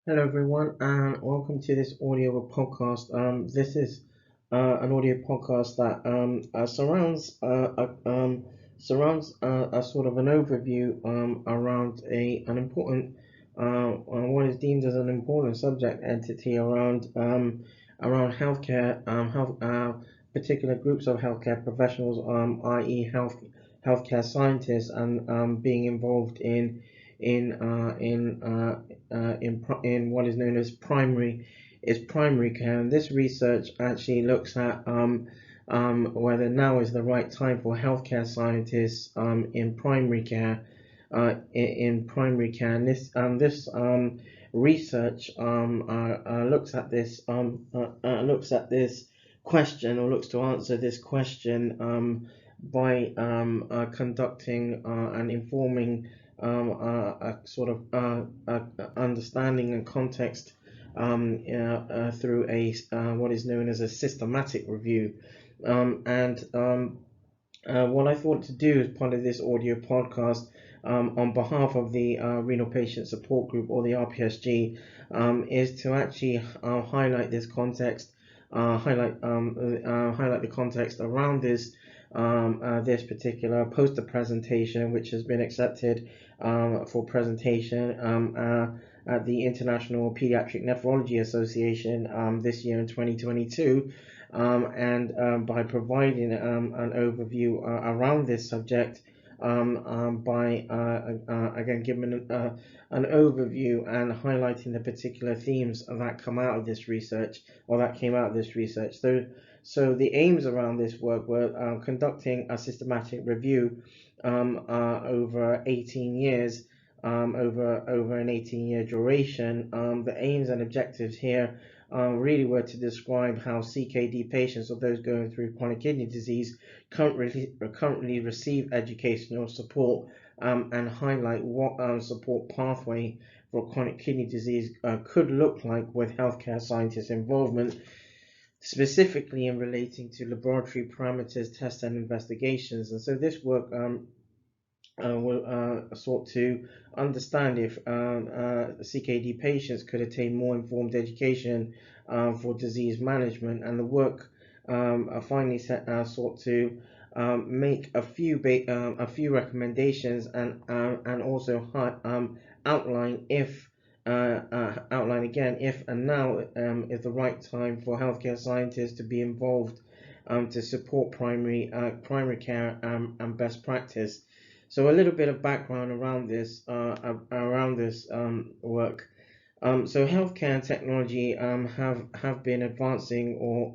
Hello everyone, and welcome to this audio podcast. This is an audio podcast that surrounds a sort of an overview around an important what is deemed as an important subject entity around healthcare, particular groups of healthcare professionals, i.e., healthcare scientists, and being involved in in what is known as primary care. And this research actually looks at whether now is the right time for healthcare scientists in primary care. And this research looks at this question, or looks to answer this question by conducting and informing a sort of understanding and context through a what is known as a systematic review. What I thought to do as part of this audio podcast, on behalf of the Renal Patient Support Group, or the RPSG, is to actually highlight this context, highlight the context around this particular poster presentation, which has been accepted for presentation at the International Paediatric Nephrology Association this year in 2022. By providing an overview around this subject, by again giving an overview and highlighting the particular themes that come out of this research, or that came out of this research. So the aims around this work were conducting a systematic review over 18 years, over an 18-year duration. The aims and objectives here really were to describe how CKD patients, or those going through chronic kidney disease, currently receive educational support, and highlight what support pathway for chronic kidney disease could look like with healthcare scientists' involvement, specifically in relating to laboratory parameters, tests, and investigations. And so this work will sought to understand if CKD patients could attain more informed education for disease management. And the work finally sought to make a few recommendations, and also outline outline again if and now is the right time for healthcare scientists to be involved to support primary care and best practice. So a little bit of background around this work. So healthcare and technology have been advancing, or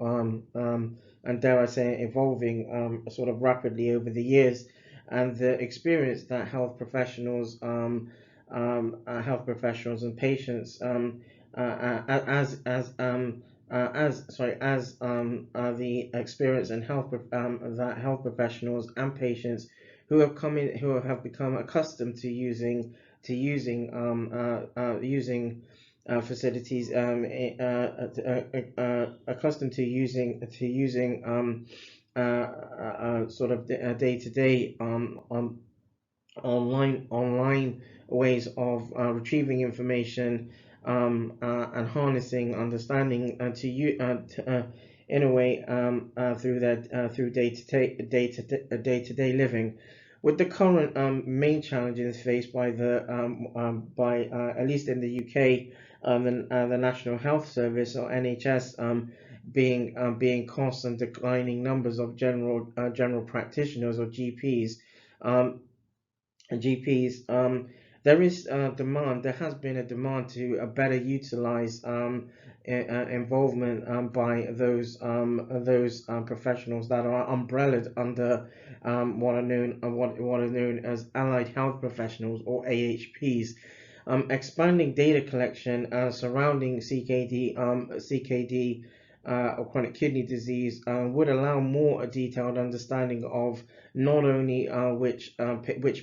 and dare I say evolving sort of rapidly over the years, and the experience that health professionals and patients, the experience and that health professionals and patients who have become accustomed to using facilities, accustomed to using sort of day-to-day online ways of retrieving information, and harnessing understanding in a way through day-to-day living. With the current main challenges faced by by at least in the UK, the National Health Service, or NHS, being costs and declining numbers of general practitioners, or GPs. Um, there is demand. There has been a demand to better utilize involvement by those professionals that are umbrellaed under what are known as allied health professionals, or AHPs. Expanding data collection surrounding CKD, or chronic kidney disease, would allow more detailed understanding of not only which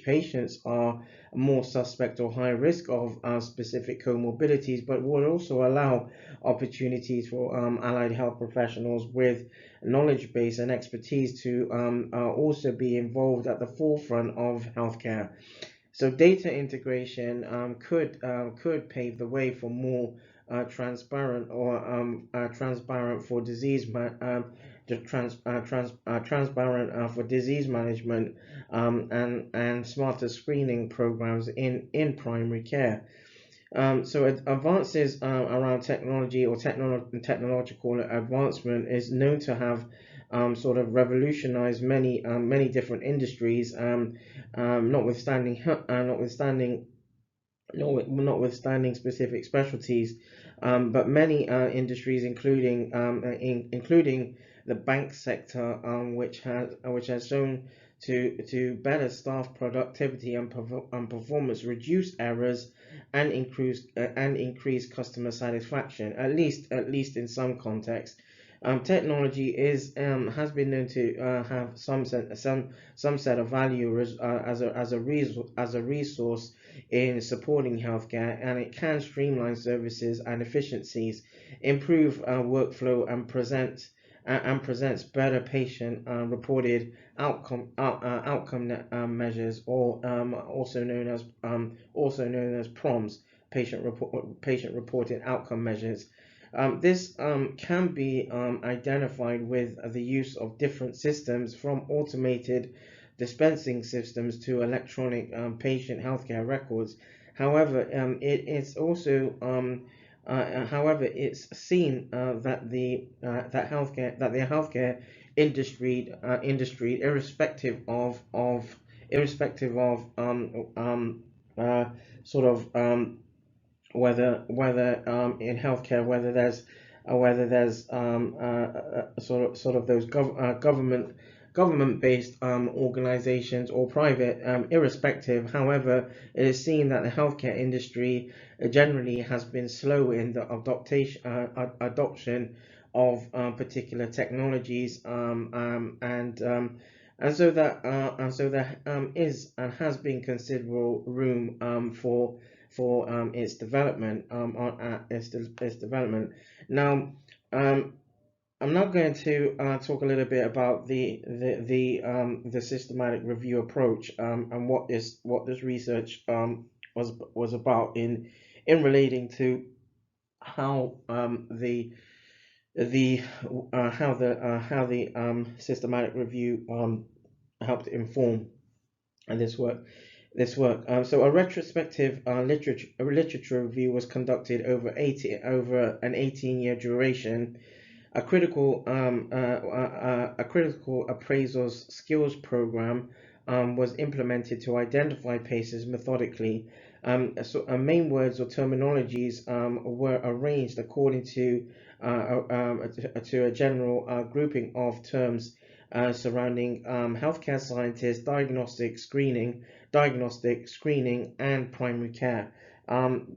patients are more suspect or high risk of specific comorbidities, but would also allow opportunities for allied health professionals with knowledge base and expertise to also be involved at the forefront of healthcare. So data integration could pave the way for more transparent for disease management, and smarter screening programs in primary care. So advances around technology or technological advancement is known to have sort of revolutionized many different industries, notwithstanding specific specialties, but many industries, including the bank sector, which has shown to better staff productivity and performance, reduce errors, and increase customer satisfaction. At least in some contexts. Technology has been known to have some set of value as a resource in supporting healthcare, and it can streamline services and efficiencies, improve workflow, and presents better patient reported outcome measures, or also known as PROMs, patient reported outcome measures. This can be identified with the use of different systems, from automated dispensing systems to electronic patient healthcare records. However, it's seen that the healthcare industry, irrespective of sort of whether in healthcare, whether there's sort of those government-based organizations or private, irrespective. However, it is seen that the healthcare industry generally has been slow in the adoption of particular technologies, and so there is and has been considerable room for its development. Its development. Now, I'm now going to talk a little bit about the systematic review approach, and what this research was about in relating to how the systematic review helped inform this work. So a retrospective literature review was conducted over an 18-year duration. A critical appraisal skills program was implemented to identify paces methodically. Main words or terminologies were arranged according to a general grouping of terms surrounding healthcare scientists, diagnostic screening, and primary care.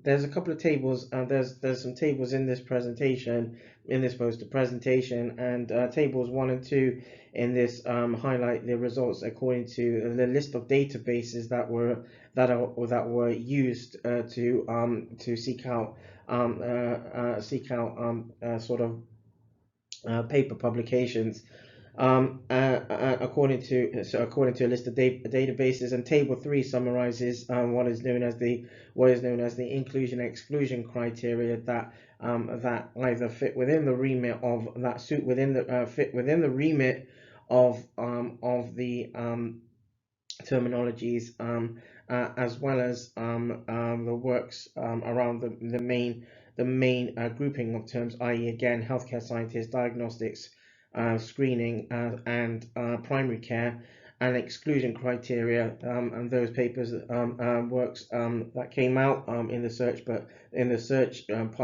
There's a couple of tables. There's some tables in this presentation, in this poster presentation, and tables 1 and 2 in this highlight the results according to the list of databases that were used to seek out sort of paper publications. According to a list of databases, and table 3 summarizes what is known as the inclusion and exclusion criteria that either fit within the remit of the terminologies, as well as the works around the main grouping of terms, i.e., again, healthcare scientists, diagnostics, screening, and primary care, and exclusion criteria, and those papers, works that came out in the search, part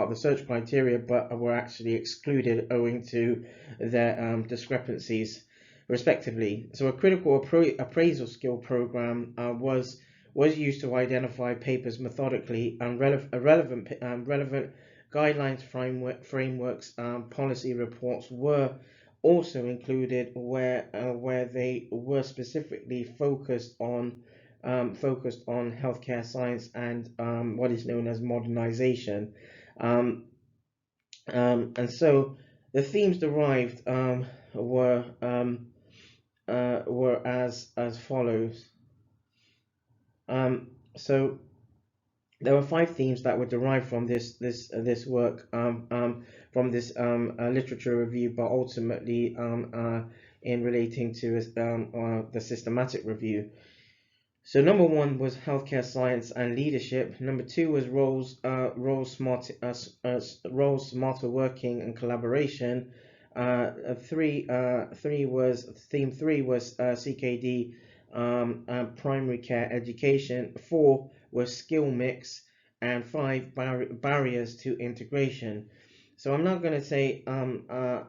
of the search criteria, but were actually excluded owing to their discrepancies, respectively. So a critical appraisal skill program was used to identify papers methodically, and relevant guidelines, frameworks, policy reports were also included, where they were specifically focused on healthcare science and what is known as modernization. And so the themes derived were as follows. So there were 5 themes that were derived from this work, from this literature review, but ultimately in relating to the systematic review. So number 1 was healthcare science and leadership. Number 2 was roles, smarter working and collaboration. Three was theme 3 was CKD, primary care education. 4 was skill mix, and 5 barriers to integration. So I'm not going to say I'm now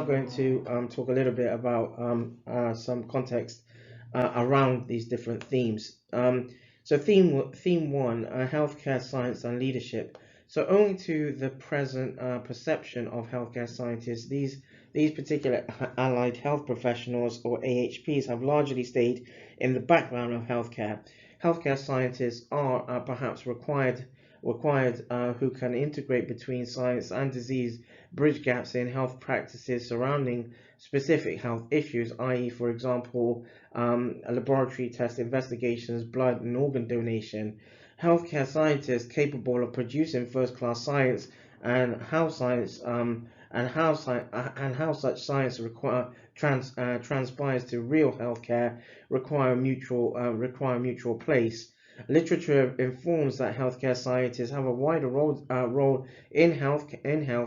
going to talk a little bit about some context around these different themes. So theme 1, healthcare science and leadership. So owing to the present perception of healthcare scientists, these particular allied health professionals, or AHPs, have largely stayed in the background of healthcare. Healthcare scientists are perhaps required who can integrate between science and disease, bridge gaps in health practices surrounding specific health issues, i.e., for example, laboratory test investigations, blood and organ donation. Healthcare scientists capable of producing first-class science, and how science and how such science transpires to real healthcare require mutual place. Literature informs that healthcare scientists have a wider role in health,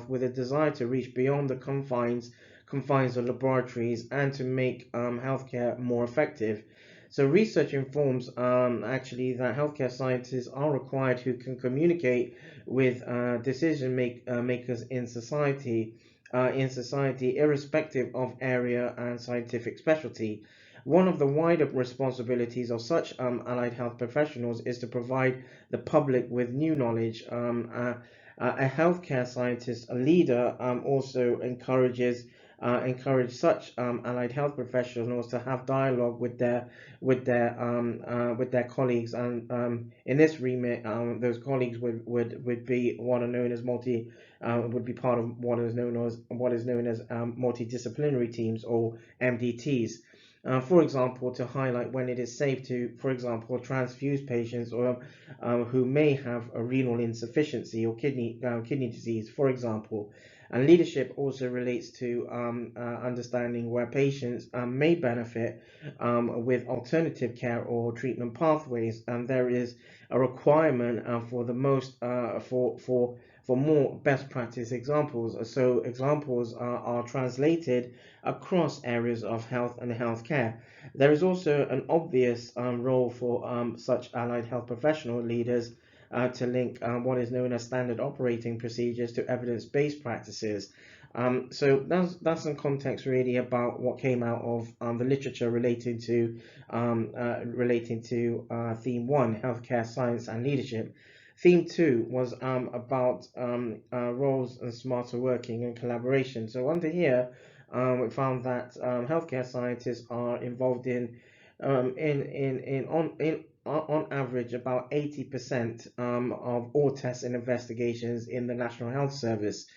with a desire to reach beyond the confines of laboratories and to make healthcare more effective. So research informs actually that healthcare scientists are required who can communicate with makers in society, irrespective of area and scientific specialty. One of the wider responsibilities of such allied health professionals is to provide the public with new knowledge. A healthcare scientist, a leader, also encourage such allied health professionals to have dialogue with their colleagues, and in this remit, those colleagues would be what are known as would be part of what is known as multidisciplinary teams, or MDTs. For example, to highlight when it is safe to, for example, transfuse patients, or who may have a renal insufficiency or kidney disease, for example. And leadership also relates to understanding where patients may benefit with alternative care or treatment pathways, and there is a requirement for the most for more best practice examples. So examples are translated across areas of health and healthcare. There is also an obvious role for such allied health professional leaders to link what is known as standard operating procedures to evidence-based practices. So that's some context really about what came out of the literature relating to theme 1, healthcare science and leadership. Theme 2 was about roles and smarter working and collaboration. So under here, we found that healthcare scientists are involved on average about 80% of all tests and investigations in the National Health Service.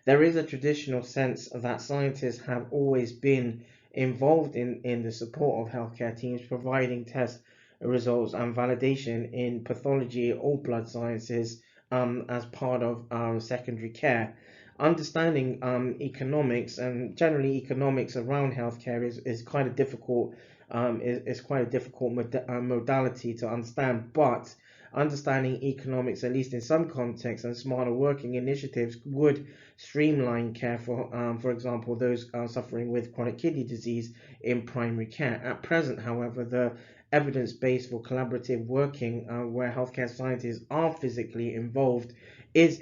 There is a traditional sense that scientists have always been involved in the support of healthcare teams, providing test results and validation in pathology or blood sciences as part of secondary care. Understanding economics, and generally economics around healthcare, is quite a difficult modality to understand, but understanding economics, at least in some contexts, and smarter working initiatives would streamline care for example, those suffering with chronic kidney disease in primary care. At present, however, the evidence base for collaborative working, where healthcare scientists are physically involved, is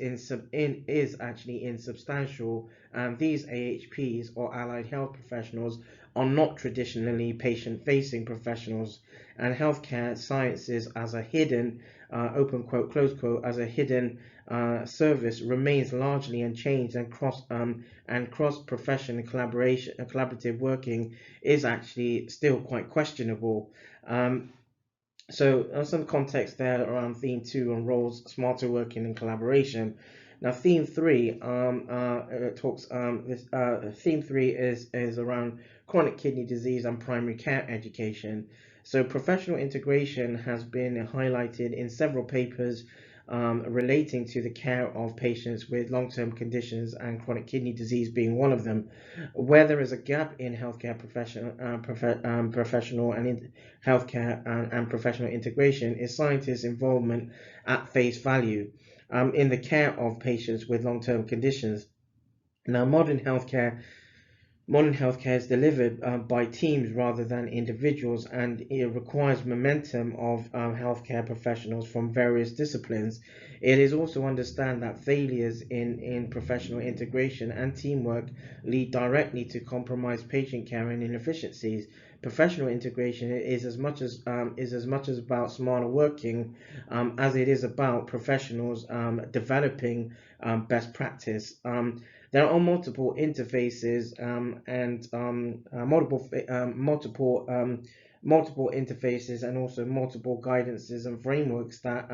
actually insubstantial. These AHPs, or allied health professionals, are not traditionally patient-facing professionals, and healthcare sciences as a hidden, open quote, close quote, as a hidden service remains largely unchanged, and cross-profession collaboration and collaborative working is actually still quite questionable. So some context there around theme 2 on roles, smarter working and collaboration. Now theme 3 talks theme 3 is around chronic kidney disease and primary care education. So professional integration has been highlighted in several papers relating to the care of patients with long-term conditions, and chronic kidney disease being one of them. Where there is a gap in healthcare professional and in healthcare and professional integration is scientists' involvement at face value in the care of patients with long-term conditions. Now, modern healthcare is delivered by teams rather than individuals, and it requires momentum of healthcare professionals from various disciplines. It is also understand that failures in professional integration and teamwork lead directly to compromised patient care and inefficiencies. Professional integration is as much as about smarter working as it is about professionals developing best practice. There are multiple interfaces and multiple interfaces, and also multiple guidances and frameworks that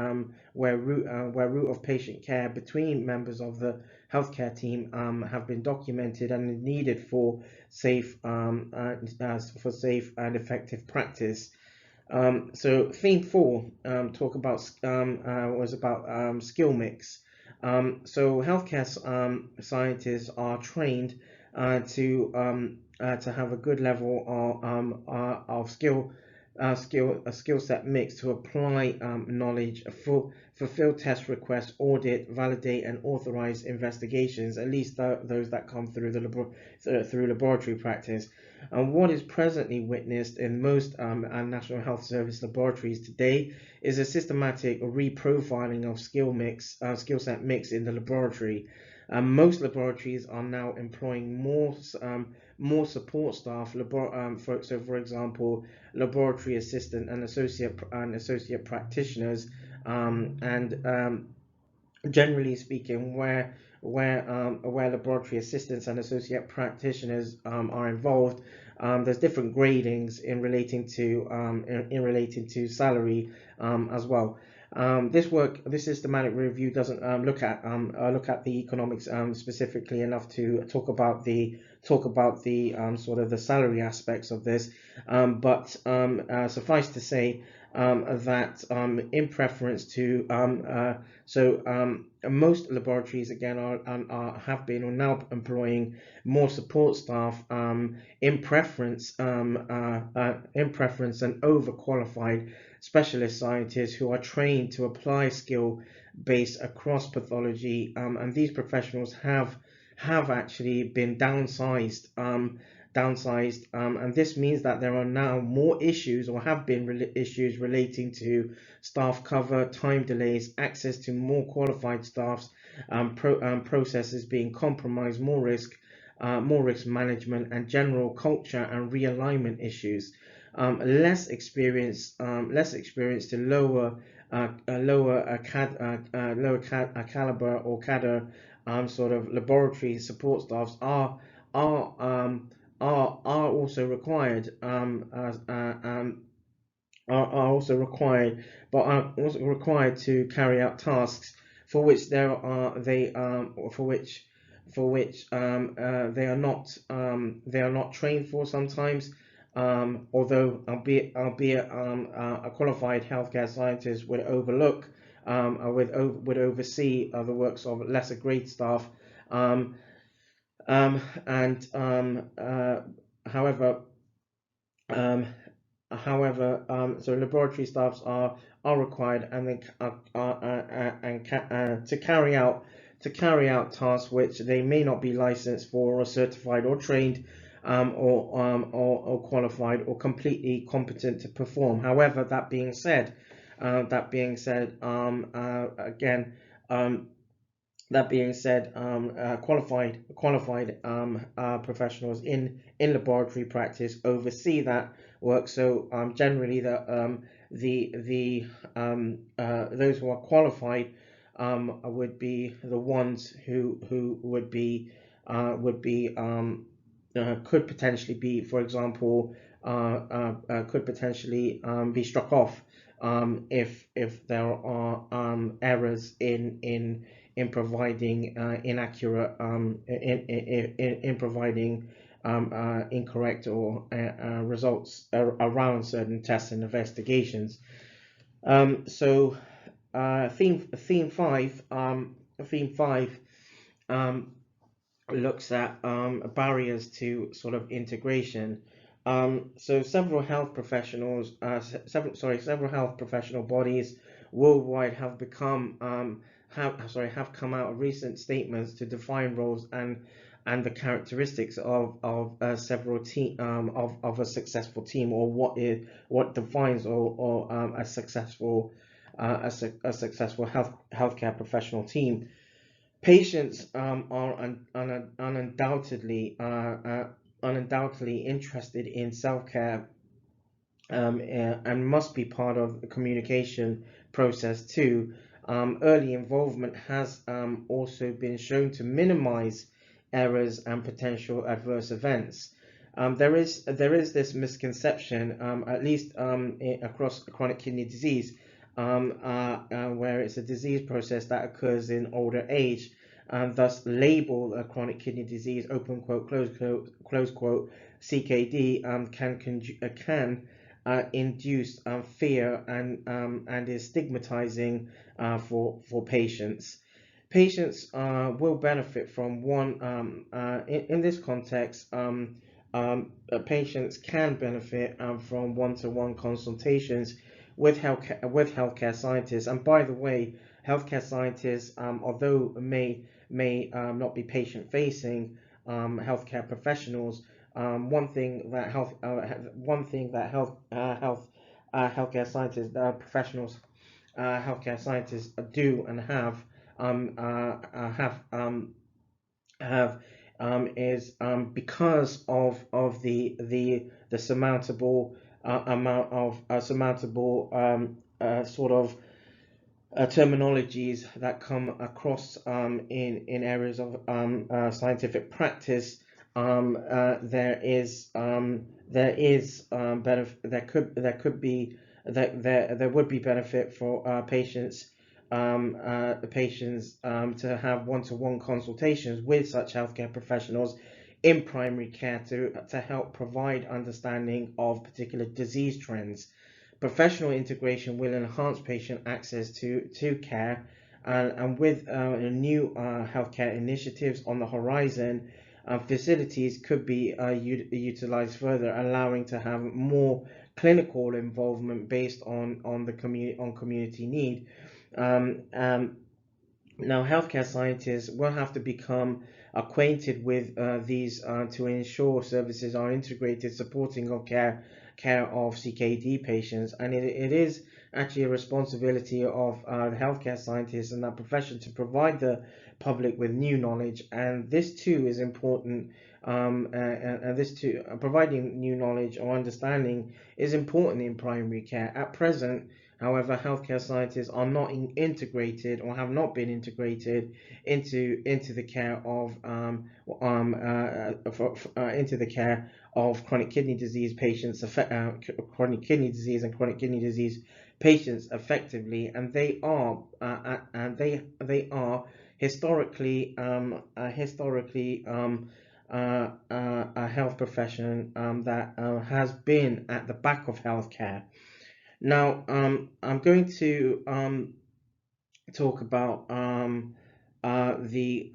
where route of patient care between members of the healthcare team have been documented and are needed for safe and effective practice. So theme 4 was about skill mix. So healthcare scientists are trained to have a good level of skill set mix to apply knowledge, fulfill test requests, audit, validate, and authorize investigations, at least those that come through through laboratory practice. And what is presently witnessed in most National Health Service laboratories today is a systematic reprofiling of skill set mix in the laboratory. Most laboratories are now employing more support staff. For example, laboratory assistant and associate practitioners, and generally speaking, where laboratory assistants and associate practitioners are involved, there's different gradings in relating to salary as well. This systematic review doesn't look at the economics specifically enough to talk about the sort of the salary aspects of this, but suffice to say that in preference to most laboratories again have been or now employing more support staff in preference and overqualified specialist scientists who are trained to apply skill base across pathology, and these professionals have actually been downsized, and this means that there are now more issues, or have been issues relating to staff cover, time delays, access to more qualified staffs, processes being compromised, more risk management, and general culture and realignment issues. Less experience to lower caliber or cadre sort of laboratory support staffs are also required, but are also required to carry out tasks for which they are not trained for sometimes. Although albeit a qualified healthcare scientist would oversee the works of lesser grade staff, and however, so laboratory staffs are required, and to carry out tasks which they may not be licensed for, or certified, or trained, or qualified, or completely competent to perform. However, that being said, qualified professionals in laboratory practice oversee that work. So generally, those who are qualified would be the ones who could potentially be, for example, could potentially be struck off if there are errors in providing inaccurate in providing incorrect or results around certain tests and investigations. So theme five looks at barriers to sort of integration. So several health professionals, several health professional bodies worldwide have have come out of recent statements to define roles and the characteristics of several team of a successful team, or what defines or a successful a successful healthcare professional team. Patients are undoubtedly interested in self-care, and must be part of the communication process too. Early involvement has also been shown to minimize errors and potential adverse events. There is this misconception, at least across chronic kidney disease, where it's a disease process that occurs in older age, and thus label a chronic kidney disease, open quote, close quote, CKD, can induce fear and is stigmatizing for patients. Patients will benefit from one in this context. Patients can benefit from one-to-one consultations with healthcare scientists. And by the way, healthcare scientists, although may not be patient-facing healthcare professionals, one thing that healthcare scientists professionals healthcare scientists do and have is because of the surmountable amount of surmountable sort of terminologies that come across in areas of scientific practice. There would be benefit for patients to have one-to-one consultations with such healthcare professionals in primary care to help provide understanding of particular disease trends. Professional integration will enhance patient access to care, and with new healthcare initiatives on the horizon, facilities could be utilized further, allowing to have more clinical involvement based on community need. Now, healthcare scientists will have to become acquainted with these to ensure services are integrated, supporting of care of CKD patients, and it is actually a responsibility of the healthcare scientists and that profession to provide the public with new knowledge, and this too is important. And this too, providing new knowledge or understanding is important in primary care. At present, however, healthcare scientists are not integrated or have not been integrated into the care of into the care of chronic kidney disease patients, chronic kidney disease and chronic kidney disease patients effectively, and they are historically a health profession that has been at the back of healthcare. Now, I'm going to talk about the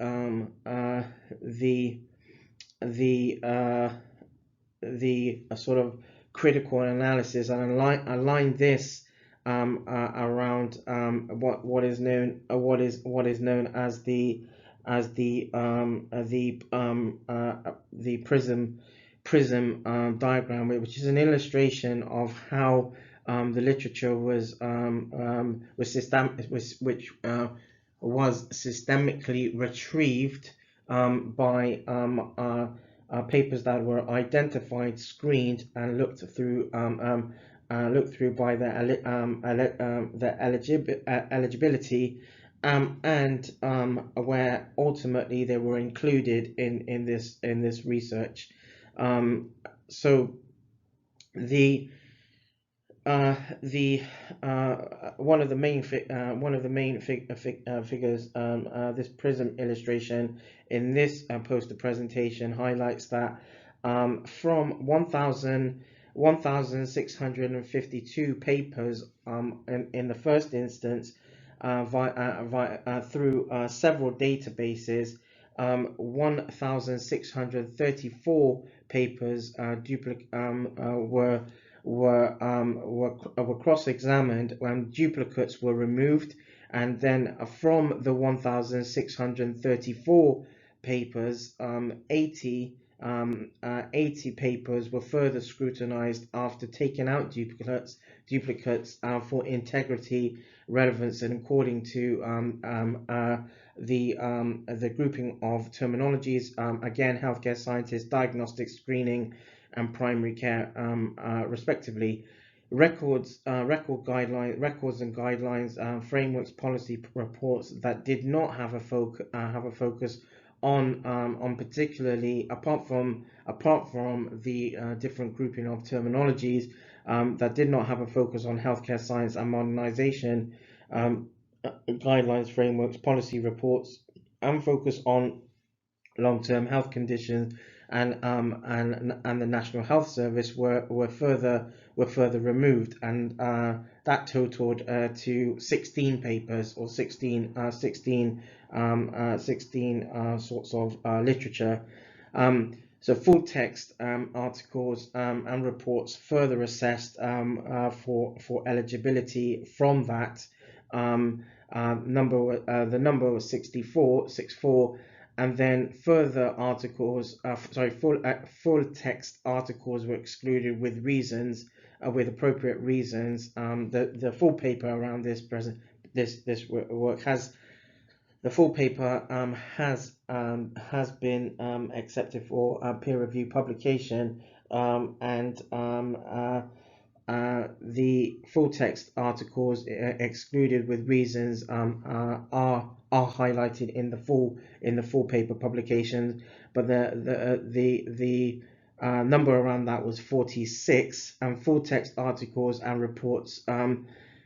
sort of critical analysis, and align this around what is known as the prism diagram, which is an illustration of how the literature was systemically retrieved by papers that were identified, screened, and looked through by their eligibility, and where ultimately they were included in this research. So one of the main figures, this prism illustration in this poster presentation, highlights that from 1,652 papers in the first instance through several databases. 1,634 papers were cross-examined and duplicates were removed, and then from the 1,634 papers, 80 papers were further scrutinized after taking out duplicates for integrity, relevance, and according to the grouping of terminologies. Again, healthcare scientists, diagnostic, screening, and primary care, respectively. Records and guidelines, frameworks, policy reports that did not have a focus on particularly apart from the different grouping of terminologies, that did not have a focus on healthcare science and modernization, guidelines, frameworks, policy reports, and focus on long-term health conditions and the National Health Service were further removed, and that totaled to 16 papers, or 16 sorts of literature. So full text articles and reports further assessed for eligibility from that. The number was 64, and then further articles, full text articles were excluded with reasons, with appropriate reasons. The full paper around this work has. The full paper has been accepted for peer review publication, and the full text articles excluded with reasons are highlighted in the full paper publication, but the number around that was 46, and full text articles and reports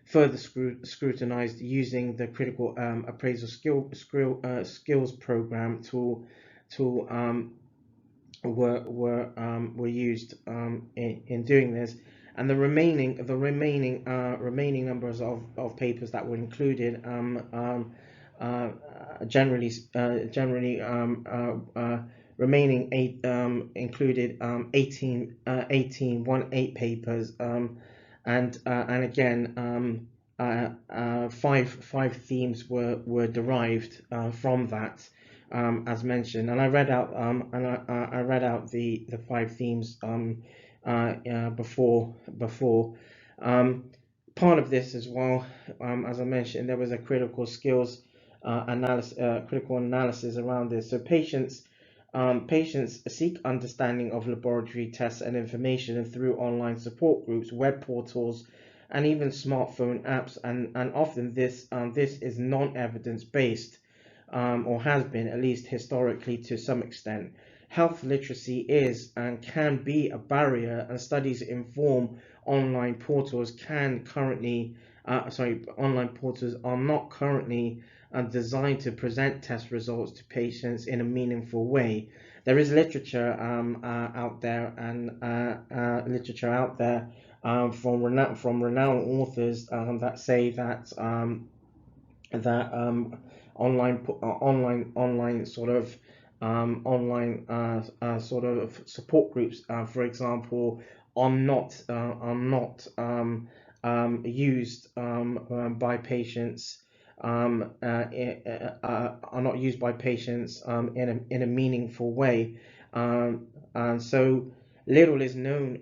further scrutinized using the critical appraisal skills program tool were used in doing this. And the remaining numbers of papers that were included remaining included 18 papers, and again five themes were derived from that, as mentioned, and I read out the 5 themes before. Part of this as well, as I mentioned, there was a critical skills critical analysis around this. So patients seek understanding of laboratory tests and information through online support groups, web portals, and even smartphone apps, and often this is non-evidence based, or has been, at least historically, to some extent. Health literacy is and can be a barrier, and studies inform online portals online portals are not currently designed to present test results to patients in a meaningful way. There is literature out there, and from renowned authors that say that online sort of support groups, for example, are not used by patients. Are not used by patients in a meaningful way, and so little is known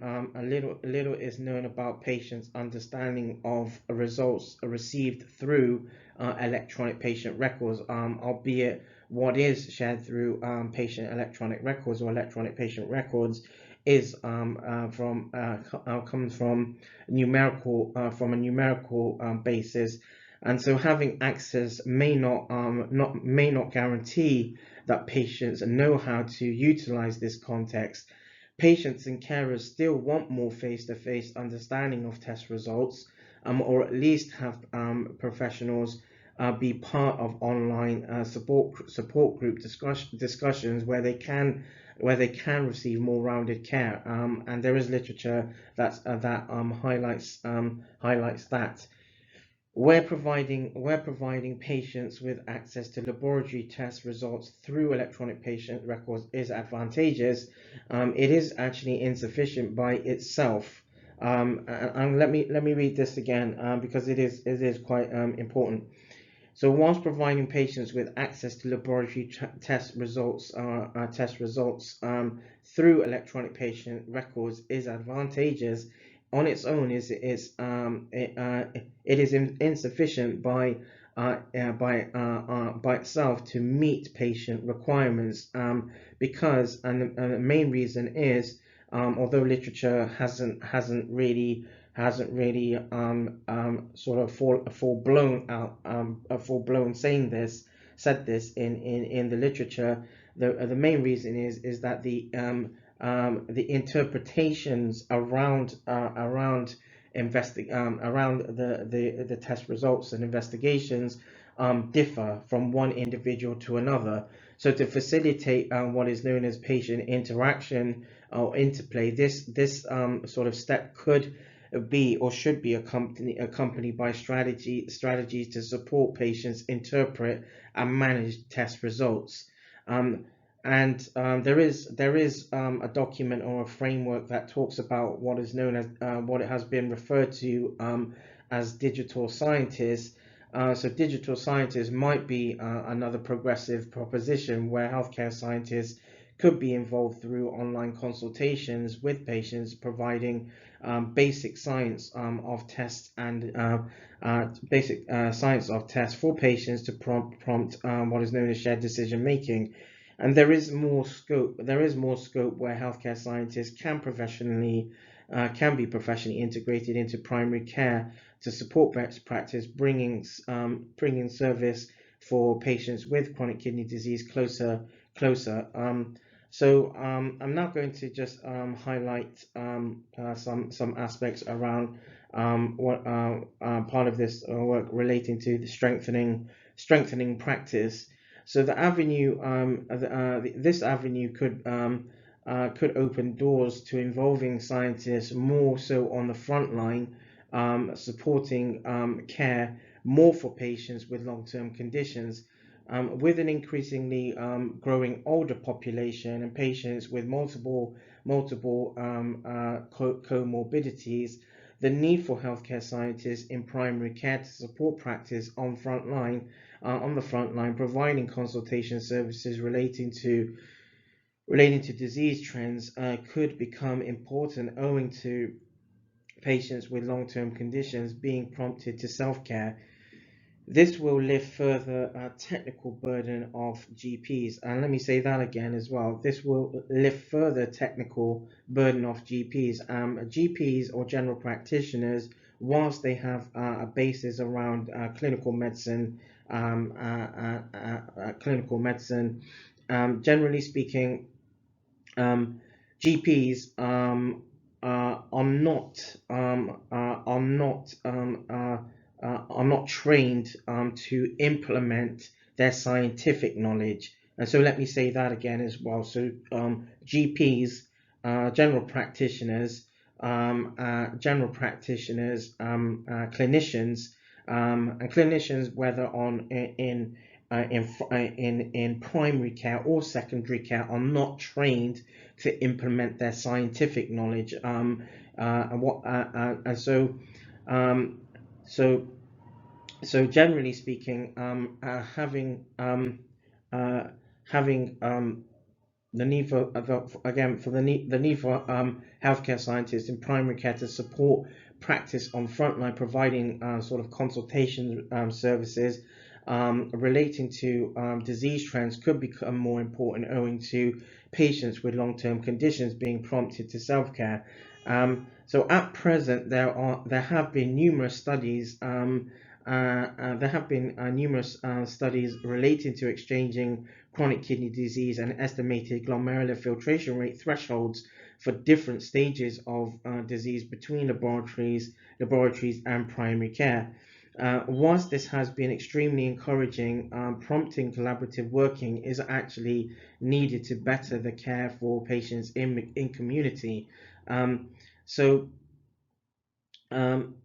about patients' understanding of results received through electronic patient records, albeit what is shared through patient electronic records or electronic patient records is comes from a numerical basis. And so having access may not guarantee that patients know how to utilize this context. Patients and carers still want more face-to-face understanding of test results, or at least have professionals be part of online support group discussions where they can where they can receive more rounded care. And there is literature that highlights that. We're providing patients with access to laboratory test results through electronic patient records is advantageous. It is actually insufficient by itself. And let me read this again, because it is quite important. So whilst providing patients with access to laboratory test results through electronic patient records is advantageous, on its own it is insufficient by itself to meet patient requirements, because the main reason is, although literature hasn't really sort of full blown said this in the literature. The main reason is that the interpretations around the test results and investigations differ from one individual to another. So to facilitate what is known as patient interaction or interplay, this sort of step could be or should be accompanied by strategies to support patients interpret and manage test results. There is a document or a framework that talks about what is known as what it has been referred to as digital scientists. So digital scientists might be another progressive proposition where healthcare scientists could be involved through online consultations with patients, providing basic science of tests and basic science of tests for patients to prompt what is known as shared decision making. And there is more scope where healthcare scientists can be professionally integrated into primary care to support best practice, bringing service for patients with chronic kidney disease closer. So I'm now going to just highlight some aspects around what part of this work relating to the strengthening practice. So the avenue, this avenue could open doors to involving scientists more so on the front line, supporting care more for patients with long-term conditions. With an increasingly growing older population and patients with multiple comorbidities, the need for healthcare scientists in primary care to support practice on the front line, providing consultation services relating to disease trends could become important, owing to patients with long-term conditions being prompted to self-care. This will lift further technical burden of GPs, and let me say that again as well. This will lift further technical burden of GPs. GPs or general practitioners, whilst they have a basis around clinical medicine, generally speaking, GPs are not trained to implement their scientific knowledge. And so let me say that again as well. So GPs, general practitioners, clinicians, and clinicians, whether in primary care or secondary care, are not trained to implement their scientific knowledge. So generally speaking, having the need for healthcare scientists in primary care to support practice on frontline, providing sort of consultation services relating to disease trends could become more important, owing to patients with long-term conditions being prompted to self-care. So at present, there have been numerous studies. Studies relating to exchanging chronic kidney disease and estimated glomerular filtration rate thresholds for different stages of disease between laboratories and primary care. Whilst this has been extremely encouraging, prompting collaborative working is actually needed to better the care for patients in community. So I'm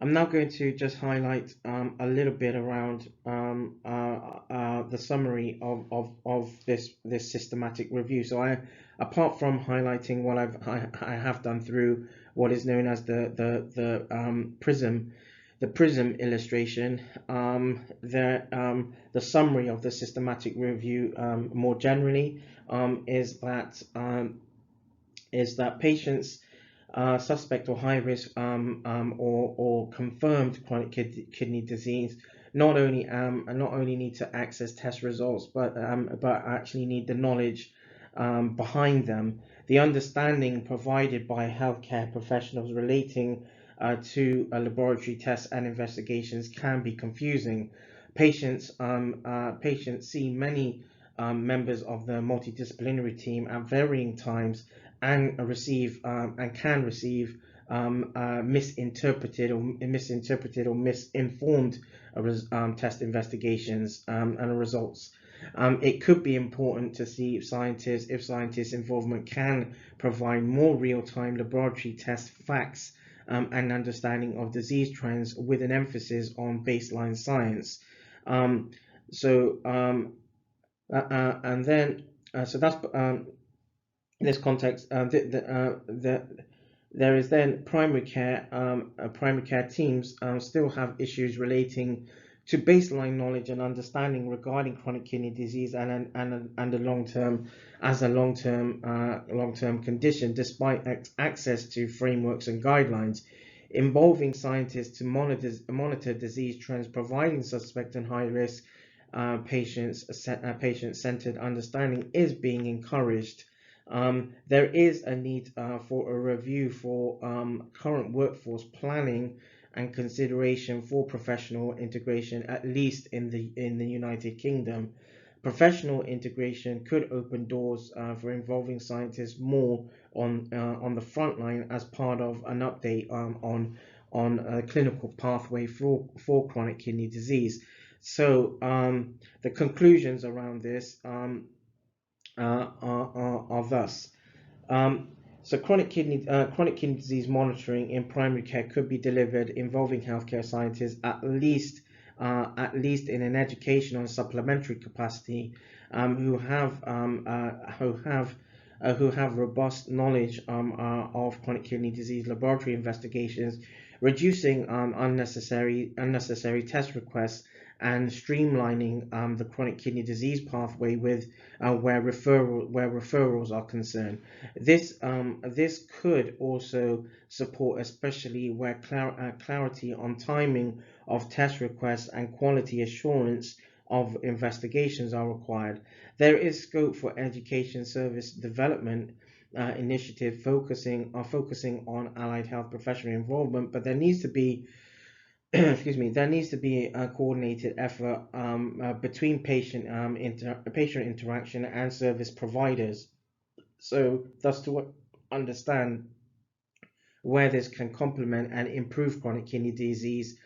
now going to just highlight a little bit around the summary of this systematic review. So apart from highlighting what I have done through what is known as the prism illustration, the summary of the systematic review more generally is that patients suspect or high risk or confirmed chronic kidney disease not only need to access test results, but actually need the knowledge behind them. The understanding provided by healthcare professionals relating to laboratory tests and investigations can be confusing. Patients see many members of the multidisciplinary team at varying times and can receive misinterpreted or misinformed test investigations and results. It could be important to see if scientists' involvement can provide more real-time laboratory test facts and understanding of disease trends with an emphasis on baseline science. So that's this context. There is then primary care teams still have issues relating to baseline knowledge and understanding regarding chronic kidney disease and a long-term condition, despite access to frameworks and guidelines involving scientists to monitor disease trends, providing suspect and high risk patient-centered understanding is being encouraged. There is a need for a review for current workforce planning and consideration for professional integration, at least in the United Kingdom. Professional integration could open doors for involving scientists more on the front line as part of an update on a clinical pathway for chronic kidney disease. So the conclusions around this are thus. So chronic kidney disease monitoring in primary care could be delivered involving healthcare scientists at least in an educational and supplementary capacity, who have robust knowledge of chronic kidney disease laboratory investigations, reducing unnecessary test requests, and streamlining the chronic kidney disease pathway with where referrals are concerned. This could also support, especially where clarity on timing of test requests and quality assurance of investigations are required. There is scope for education service development initiative focusing on allied health professional involvement, but there needs to be there needs to be a coordinated effort between patient interaction and service providers. So thus to understand where this can complement and improve chronic kidney disease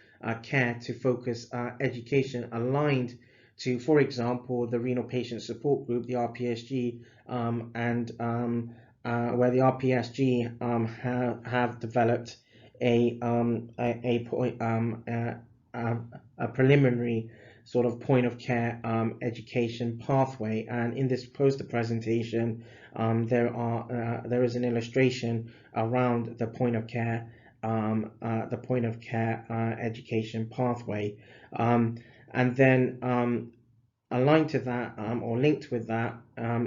care to focus education aligned to, for example, the Renal Patient Support Group, the RPSG, and where the RPSG have developed a preliminary sort of point of care education pathway. And in this poster presentation, there is an illustration around the point of care education pathway, and then aligned to that or linked with that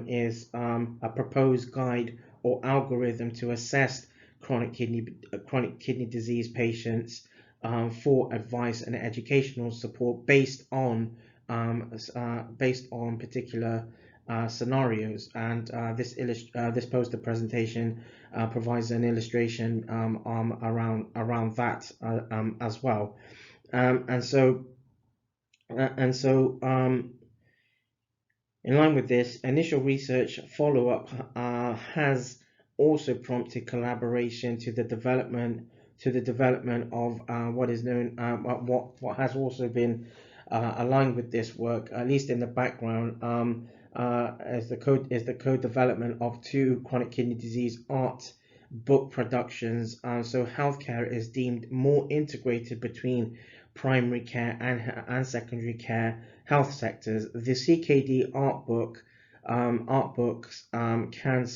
is a proposed guide or algorithm to assess chronic kidney disease patients for advice and educational support based on particular scenarios. And this poster presentation provides an illustration around that as well. And so in line with this, initial research follow-up has also prompted collaboration to the development to the development of what is known, what has also been aligned with this work, at least in the background, is the co-development of 2 chronic kidney disease art book productions. So healthcare is deemed more integrated between primary care and secondary care health sectors. The CKD art books can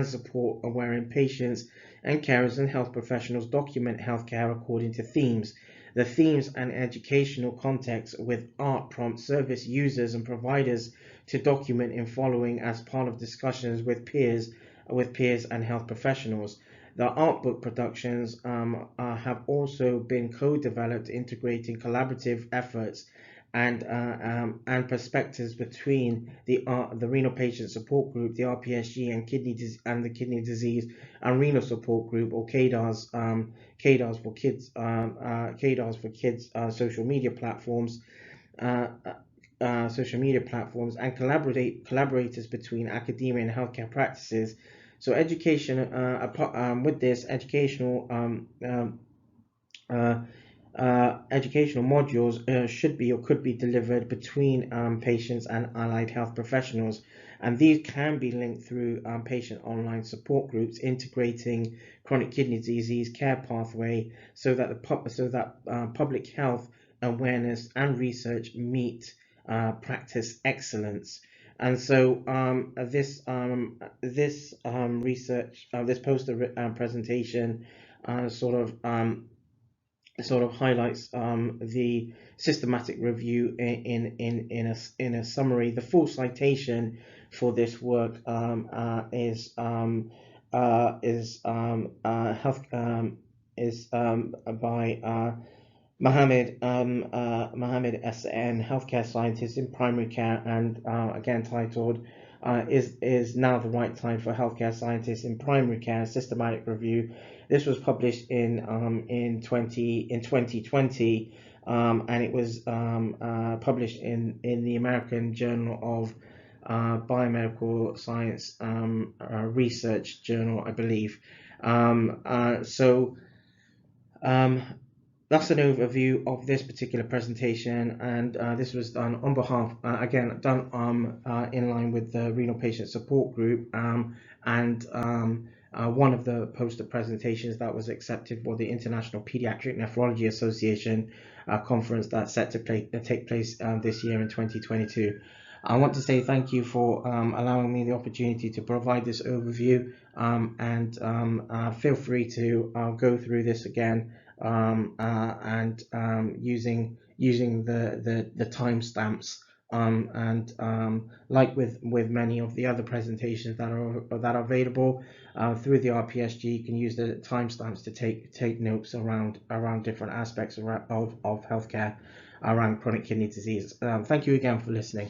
support wherein patients and carers and health professionals document healthcare according to themes. The themes and educational context with art prompt service users and providers to document in following as part of discussions with peers and health professionals. The art book productions have also been co-developed, integrating collaborative efforts and perspectives between the renal patient support group, the RPSG, and the kidney disease and renal support group, or KDARS, KDARS for kids, social media platforms. And collaborators between academia and healthcare practices. So education, with this educational educational modules should be or could be delivered between patients and allied health professionals, and these can be linked through patient online support groups integrating chronic kidney disease care pathway, so that public health awareness and research meet practice excellence. And so this poster presentation sort of highlights the systematic review in a summary. The full citation for this work is by Mohammed S.N., healthcare scientist in primary care, and again titled is now the right time for healthcare scientists in primary care, systematic review. This was published in 2020, and it was published in the American Journal of Biomedical Science Research Journal, I believe. That's an overview of this particular presentation, and this was done on behalf, in line with the Renal Patient Support Group, and one of the poster presentations that was accepted for the International Paediatric Nephrology Association conference that's set to take place this year in 2022. I want to say thank you for allowing me the opportunity to provide this overview, and feel free to go through this again, and using the timestamps, and like with many of the other presentations that are available through the RPSG, you can use the timestamps to take notes around different aspects of healthcare around chronic kidney disease. Thank you again for listening.